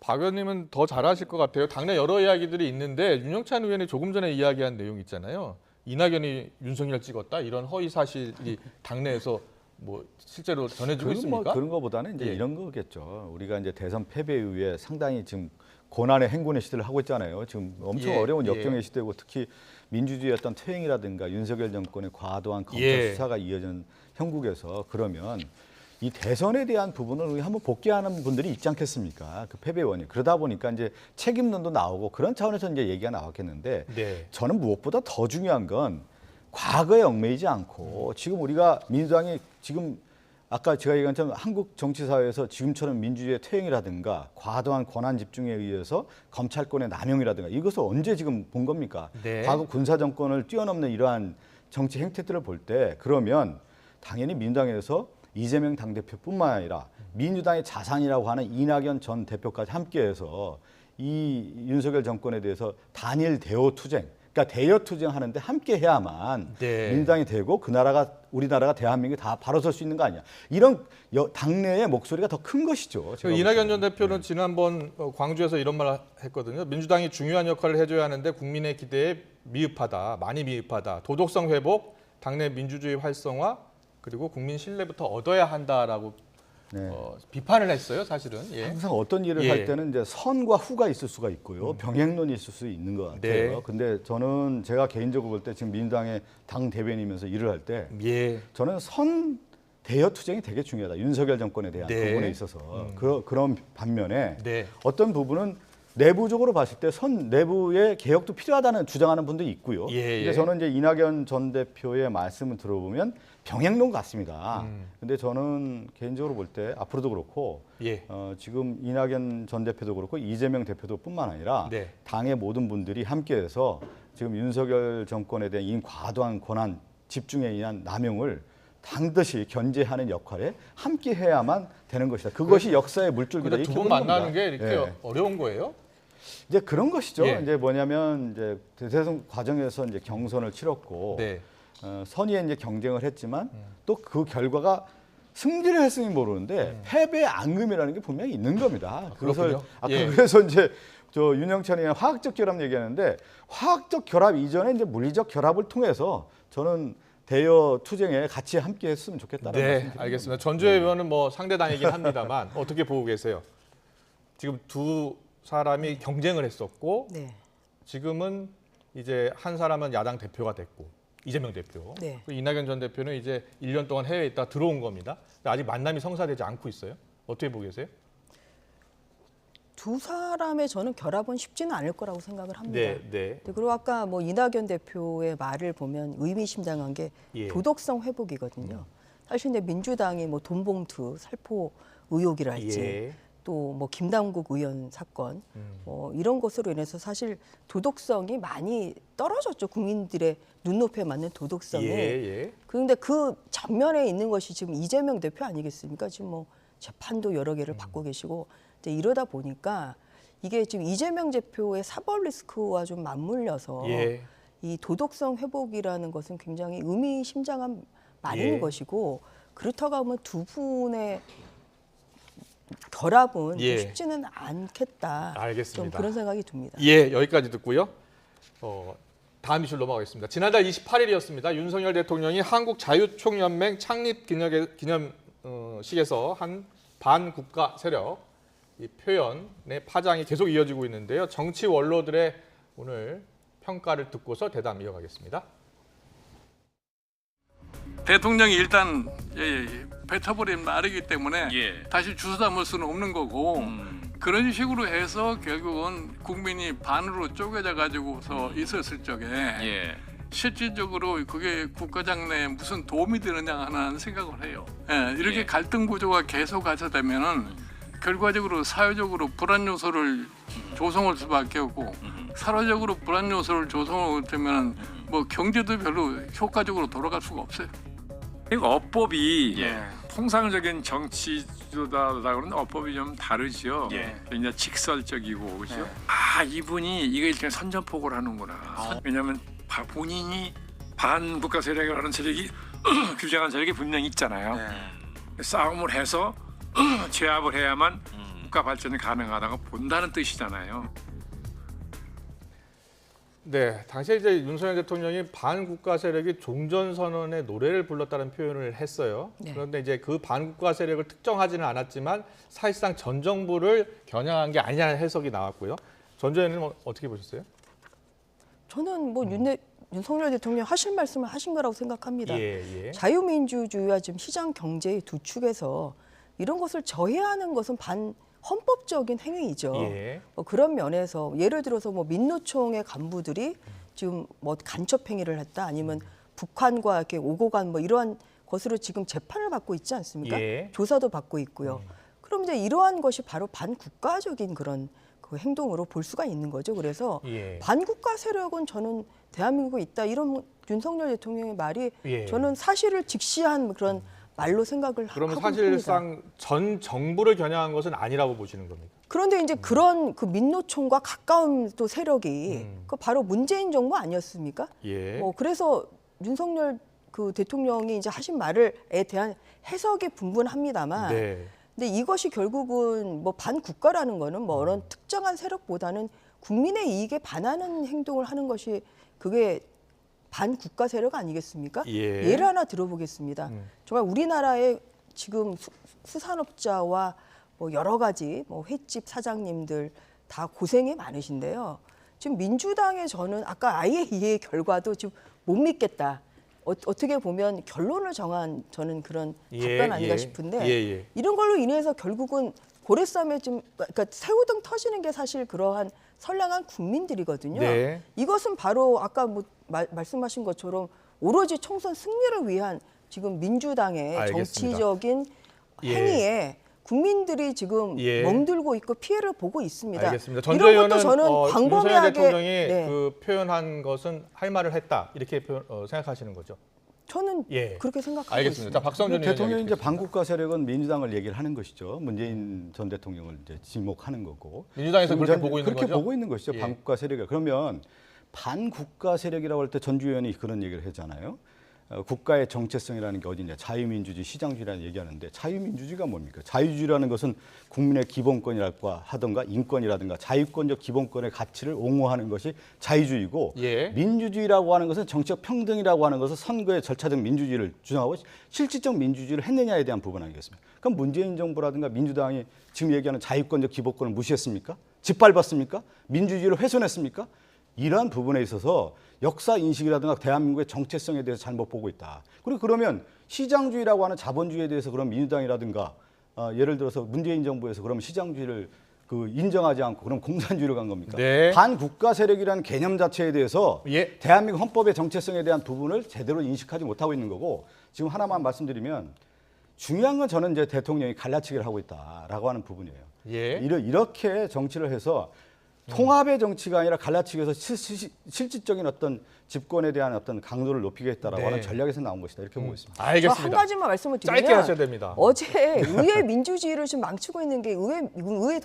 박 의원님은 더 잘하실 것 같아요. 당내 여러 이야기들이 있는데 윤영찬 의원이 조금 전에 이야기한 내용 있잖아요. 이낙연이 윤석열 찍었다 이런 허위 사실이 당내에서 뭐 실제로 전해지고 있습니까? 뭐 그런 거보다는 이제 이런 거겠죠. 우리가 이제 대선 패배 이후에 상당히 지금 고난의 행군의 시대를 하고 있잖아요. 지금 엄청 어려운 역경의 시대고 특히 민주주의의 어떤 퇴행이라든가 윤석열 정권의 과도한 검찰 수사가 이어진 형국에서 그러면 이 대선에 대한 부분을 우리 한번 복귀하는 분들이 있지 않겠습니까? 그 패배원이. 그러다 보니까 이제 책임론도 나오고 그런 차원에서 이제 얘기가 나왔겠는데 저는 무엇보다 더 중요한 건 과거에 얽매이지 않고 지금 우리가 민주당이 지금 아까 제가 얘기한 것처럼 한국 정치사회에서 지금처럼 민주주의의 퇴행이라든가 과도한 권한 집중에 의해서 검찰권의 남용이라든가 이것을 언제 지금 본 겁니까? 과거 군사정권을 뛰어넘는 이러한 정치 행태들을 볼 때 그러면 당연히 민주당에서 이재명 당대표뿐만 아니라 민주당의 자산이라고 하는 이낙연 전 대표까지 함께해서 이 윤석열 정권에 대해서 단일 대오 투쟁, 그러니까 대여 투쟁하는데 함께 해야만 민주당이 되고 그 나라가 우리나라가 대한민국이 다 바로 설 수 있는 거 아니야. 이런 당내의 목소리가 더 큰 것이죠. 이낙연 전 대표는 지난번 광주에서 이런 말을 했거든요. 민주당이 중요한 역할을 해줘야 하는데 국민의 기대에 미흡하다, 많이 미흡하다. 도덕성 회복, 당내 민주주의 활성화, 그리고 국민 신뢰부터 얻어야 한다라고 비판을 했어요, 사실은. 항상 어떤 일을 할 때는 이제 선과 후가 있을 수가 있고요, 병행론이 있을 수 있는 것 같아요. 근데 저는 제가 개인적으로 볼 때 지금 민주당의 당 대변인이면서 일을 할 때 저는 선 대여 투쟁이 되게 중요하다. 윤석열 정권에 대한 부분에 있어서 그런 반면에 어떤 부분은 내부적으로 봤을 때 선 내부의 개혁도 필요하다는 주장하는 분도 있고요. 근데 저는 이제 이낙연 전 대표의 말씀을 들어보면 병행론 같습니다. 근데 저는 개인적으로 볼 때 앞으로도 그렇고 지금 이낙연 전 대표도 그렇고 이재명 대표도 뿐만 아니라 당의 모든 분들이 함께해서 지금 윤석열 정권에 대한 이 과도한 권한 집중에 의한 남용을 반드시 견제하는 역할에 함께 해야만 되는 것이다. 그것이 역사의 물줄기다. 두 분 만나는 게 이렇게 어려운 거예요? 이제 그런 것이죠. 이제 뭐냐면 이제 대선 과정에서 이제 경선을 치렀고 선의에 이제 경쟁을 했지만 또 그 결과가 승리를 했으니 모르는데 패배의 앙금이라는 게 분명히 있는 겁니다. 그것을 아까 그래서 이제 저 윤영찬이 화학적 결합 얘기하는데 화학적 결합 이전에 이제 물리적 결합을 통해서 저는 대여 투쟁에 같이 함께 했으면 좋겠다는 말씀드립니다. 알겠습니다. 전주의 의원은 뭐 상대당이긴 합니다만 어떻게 보고 계세요? 지금 두 사람이 경쟁을 했었고 지금은 이제 한 사람은 야당 대표가 됐고 이재명 대표, 이낙연 전 대표는 이제 1년 동안 해외에 있다 들어온 겁니다. 아직 만남이 성사되지 않고 있어요. 어떻게 보고 계세요? 두 사람의 저는 결합은 쉽지는 않을 거라고 생각을 합니다. 그리고 아까 뭐 이낙연 대표의 말을 보면 의미심장한 게 도덕성 회복이거든요. 사실 근데 민주당이 뭐 돈봉투 살포 의혹이랄지 또 뭐 김남국 의원 사건 이런 것으로 인해서 사실 도덕성이 많이 떨어졌죠. 국민들의 눈높이에 맞는 도덕성이. 그런데 그 전면에 있는 것이 지금 이재명 대표 아니겠습니까? 지금 뭐 재판도 여러 개를 받고 계시고 이제 이러다 보니까 이게 지금 이재명 대표의 사법 리스크와 좀 맞물려서 이 도덕성 회복이라는 것은 굉장히 의미심장한 말인 것이고 그렇다고 하면 두 분의 결합은 쉽지는 않겠다. 알겠습니다. 좀 그런 생각이 듭니다. 여기까지 듣고요. 다음 이슈로 넘어가겠습니다. 지난달 28일이었습니다. 윤석열 대통령이 한국자유총연맹 창립 기념식에서 한 반국가 세력 이 표현의 파장이 계속 이어지고 있는데요. 정치 원로들의 오늘 평가를 듣고서 대담 이어가겠습니다. 대통령이 일단 뱉어버린 말이기 때문에 다시 주워 담을 수는 없는 거고 그런 식으로 해서 결국은 국민이 반으로 쪼개져 가지고서 있었을 적에 실질적으로 그게 국가장 내에 무슨 도움이 되느냐 하는 생각을 해요. 이렇게 갈등 구조가 계속 가져되면은 결과적으로 사회적으로 불안 요소를 조성할 수밖에 없고 사회적으로 불안 요소를 조성하게 되면 뭐 경제도 별로 효과적으로 돌아갈 수가 없어요. 어법이 통상적인 정치주도다라고는 어법이 좀 다르죠. 굉장히 직설적이고 그렇죠. 이분이 이거 일종의 선전포고를 하는구나. 왜냐하면 본인이 반국가 세력이라는 세력이 규정한 세력이 분명히 있잖아요. 싸움을 해서 제압을 해야만 국가 발전이 가능하다고 본다는 뜻이잖아요. 네, 당시에 이제 윤석열 대통령이 반국가 세력이 종전선언의 노래를 불렀다는 표현을 했어요. 네. 그런데 이제 그 반국가 세력을 특정하지는 않았지만 사실상 전 정부를 겨냥한 게 아니냐는 해석이 나왔고요. 전 의원님 어떻게 보셨어요? 저는 뭐 윤석열 대통령 하실 말씀을 하신 거라고 생각합니다. 예. 자유민주주의와 지금 시장 경제의 두 축에서 이런 것을 저해하는 것은 헌법적인 행위이죠. 예. 그런 면에서 예를 들어서 뭐 민노총의 간부들이 지금 뭐 간첩 행위를 했다 아니면 북한과 이렇게 오고 간 뭐 이러한 것으로 지금 재판을 받고 있지 않습니까? 예. 조사도 받고 있고요. 그럼 이제 이러한 것이 바로 반국가적인 그런 그 행동으로 볼 수가 있는 거죠. 그래서 예. 반국가 세력은 저는 대한민국에 있다 이런 윤석열 대통령의 말이 예. 저는 사실을 직시한 그런 말로 생각을 그러면 하고 사실상 있습니다. 전 정부를 겨냥한 것은 아니라고 보시는 겁니까? 그런데 이제 그런 그 민노총과 가까운 또 세력이 그 바로 문재인 정부 아니었습니까? 예. 그래서 윤석열 그 대통령이 이제 하신 말에 대한 해석이 분분합니다만, 네. 근데 이것이 결국은 뭐 반국가라는 거는 뭐 어떤 특정한 세력보다는 국민의 이익에 반하는 행동을 하는 것이 그게 반국가 세력 아니겠습니까? 예. 예를 하나 들어보겠습니다. 정말 우리나라의 지금 수산업자와 뭐 여러 가지 뭐 횟집 사장님들 다 고생이 많으신데요. 지금 민주당의 저는 아까 IAEA 결과도 지금 못 믿겠다. 어떻게 보면 결론을 정한 저는 그런 답변 아닌가 싶은데 이런 걸로 인해서 결국은 고래쌈에 좀 그러니까 새우등 터지는 게 사실 그러한 선량한 국민들이거든요. 네. 이것은 바로 아까 뭐 말씀하신 것처럼 오로지 총선 승리를 위한 지금 민주당의 알겠습니다. 정치적인 행위에 국민들이 지금 멍들고 있고 피해를 보고 있습니다. 알겠습니다. 전 이런 의원은 것도 저는 윤석열 광범위하게 대통령이 그 표현한 것은 할 말을 했다 이렇게 생각하시는 거죠? 저는 그렇게 생각하고 알겠습니다. 있습니다. 자, 박성준 대통령이 이제 반국가 세력은 민주당을 얘기를 하는 것이죠. 문재인 전 대통령을 이제 지목하는 거고. 민주당에서 그렇게 보고 있는 거죠? 그렇게 보고 있는 것이죠. 반국가 세력이. 그러면 반국가 세력이라고 할 때 전주 의원이 그런 얘기를 했잖아요. 국가의 정체성이라는 게 어디냐. 자유민주주의, 시장주의라는 얘기하는데 자유민주주의가 뭡니까? 자유주의라는 것은 국민의 기본권이랄까 하던가 인권이라든가 자유권적 기본권의 가치를 옹호하는 것이 자유주의고 민주주의라고 하는 것은 정치적 평등이라고 하는 것은 선거의 절차적 민주주의를 주장하고 실질적 민주주의를 했느냐에 대한 부분 아니겠습니까? 그럼 문재인 정부라든가 민주당이 지금 얘기하는 자유권적 기본권을 무시했습니까? 짓밟았습니까? 민주주의를 훼손했습니까? 이러한 부분에 있어서 역사 인식이라든가 대한민국의 정체성에 대해서 잘못 보고 있다. 그리고 그러면 시장주의라고 하는 자본주의에 대해서 그럼 민주당이라든가 예를 들어서 문재인 정부에서 그럼 시장주의를 인정하지 않고 그럼 공산주의로 간 겁니까? 반국가 세력이라는 개념 자체에 대해서 대한민국 헌법의 정체성에 대한 부분을 제대로 인식하지 못하고 있는 거고 지금 하나만 말씀드리면 중요한 건 저는 이제 대통령이 갈라치기를 하고 있다라고 하는 부분이에요. 이렇게 정치를 해서 통합의 정치가 아니라 갈라치기에서 실질적인 어떤 집권에 대한 어떤 강도를 높이겠다라고 하는 전략에서 나온 것이다 이렇게 보고 있습니다. 알겠습니다. 한 가지만 말씀을 드리면 짧게 하셔야 됩니다. 어제 의회 민주주의를 지금 망치고 있는 게 의회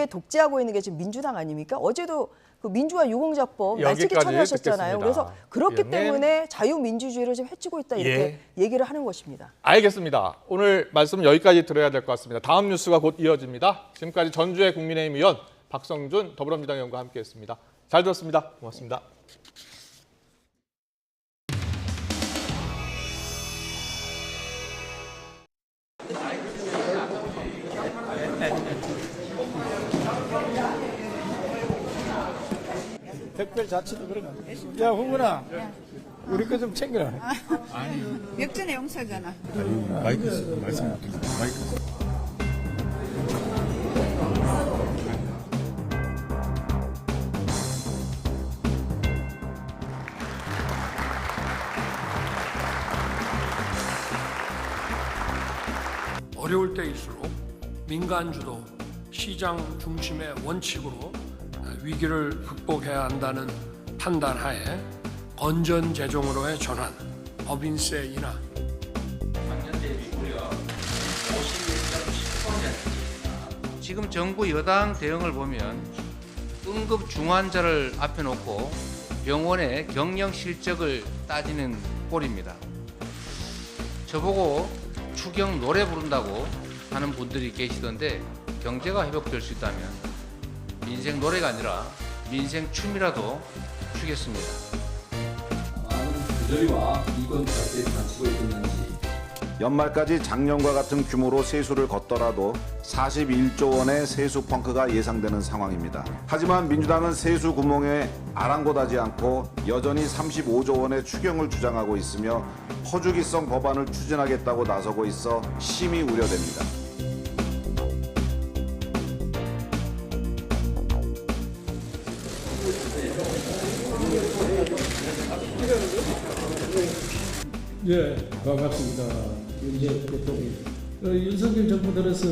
독재하고 있는 게 지금 민주당 아닙니까? 어제도 그 민주화 유공자법 날치기 처리하셨잖아요. 그래서 그렇기 때문에 자유민주주의를 지금 해치고 있다 이렇게 얘기를 하는 것입니다. 알겠습니다. 오늘 말씀 여기까지 들어야 될 것 같습니다. 다음 뉴스가 곧 이어집니다. 지금까지 전주의 국민의힘 의원 박성준 더불어민주당 의원과 함께했습니다. 잘 들었습니다. 고맙습니다. 특별자치도 그러나. 야 후구나. 우리 거 좀 챙겨라. 역전의 용서잖아. 마이크 말씀 마이크. 어려울 때일수록 민간주도, 시장 중심의 원칙으로 위기를 극복해야 한다는 판단하에 건전재정으로의 전환, 법인세 인하. 지금 정부 여당 대응을 보면 응급 중환자를 앞에 놓고 병원의 경영 실적을 따지는 꼴입니다. 저보고 추경 노래 부른다고 하는 분들이 계시던데 경제가 회복될 수 있다면 민생 노래가 아니라 민생 춤이라도 추겠습니다. 많은 부조리와 이권 절제를 갖추고 있는지 연말까지 작년과 같은 규모로 세수를 걷더라도 41조 원의 세수 펑크가 예상되는 상황입니다. 하지만 민주당은 세수 구멍에 아랑곳하지 않고 여전히 35조 원의 추경을 주장하고 있으며 허주기성 법안을 추진하겠다고 나서고 있어 심히 우려됩니다. 예, 반갑습니다. 윤재욱 대통령. 윤석열 정부 들어서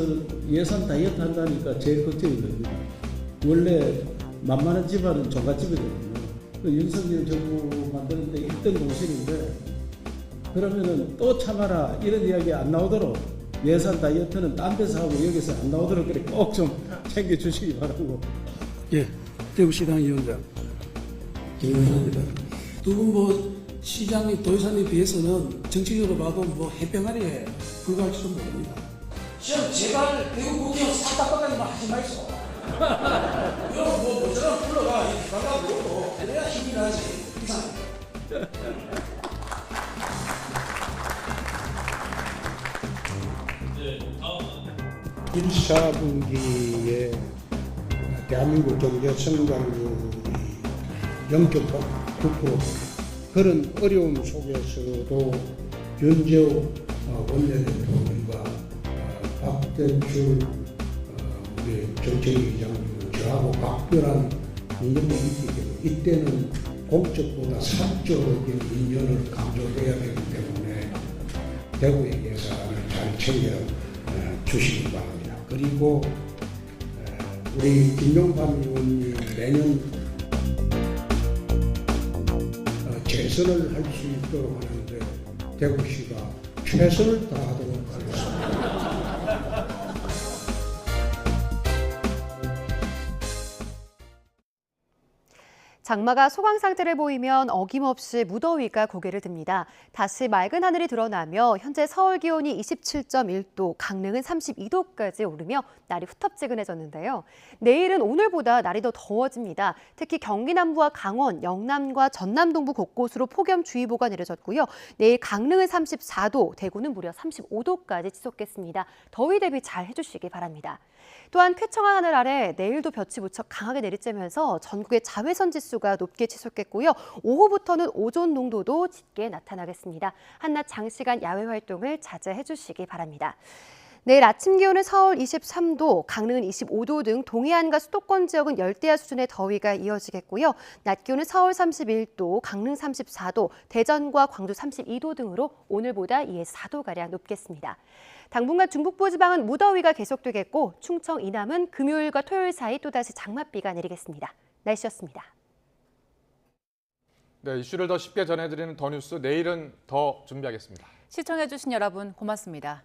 예산 다이어트 한다니까 제일 걱정이 됩니다. 원래 만만한 집안은 종갓집이거든요. 윤석열 정부 만드는데 1등 공신인데 그러면은 또 참아라 이런 이야기 안 나오도록 예산 다이어트는 딴 데서 하고 여기서 안 나오도록 그래 꼭 좀 챙겨주시기 바라고. 예, 대구시당 위원장 김영환입니다. 두 분 시장의 도의사님에 비해서는 정치적으로 봐도 해병아리에 불과할지도 모릅니다. 시험 제발 대구 국회의원 싹다박아기만 하지 말소. 이런 모처럼 불러가 반가 부르고 그래야 힘이 나지. 일 4분기에 대한민국 경제 성장률이 0.9% 그런 어려움 속에서도 윤재욱 원내대통령과 박대출 우리 정책위원장님은 저하고 각별한 인연이 있기 때문에 이때는 공적보다 사적인 인연을 강조해야 되기 때문에 대구의 예산을 잘 챙겨 주시기 바랍니다. 그리고 우리 김용삼 의원님 내년 재선을 할 수 있도록 하는데 대구시가 최선을 다하도록 하겠습니다. 장마가 소강 상태를 보이면 어김없이 무더위가 고개를 듭니다. 다시 맑은 하늘이 드러나며 현재 서울 기온이 27.1도, 강릉은 32도까지 오르며 날이 후텁지근해졌는데요. 내일은 오늘보다 날이 더 더워집니다. 특히 경기 남부와 강원, 영남과 전남 동부 곳곳으로 폭염주의보가 내려졌고요. 내일 강릉은 34도, 대구는 무려 35도까지 치솟겠습니다. 더위 대비 잘 해주시기 바랍니다. 또한 쾌청한 하늘 아래 내일도 볕이 무척 강하게 내리쬐면서 전국의 자외선 지수가 높게 치솟겠고요. 오후부터는 오존 농도도 짙게 나타나겠습니다. 한낮 장시간 야외 활동을 자제해 주시기 바랍니다. 내일 아침 기온은 서울 23도, 강릉은 25도 등 동해안과 수도권 지역은 열대야 수준의 더위가 이어지겠고요. 낮 기온은 서울 31도, 강릉 34도, 대전과 광주 32도 등으로 오늘보다 2에서 4도가량 높겠습니다. 당분간 중북부 지방은 무더위가 계속되겠고 충청 이남은 금요일과 토요일 사이 또다시 장맛비가 내리겠습니다. 날씨였습니다. 네, 이슈를 더 쉽게 전해드리는 더 뉴스 내일은 더 준비하겠습니다. 시청해주신 여러분 고맙습니다.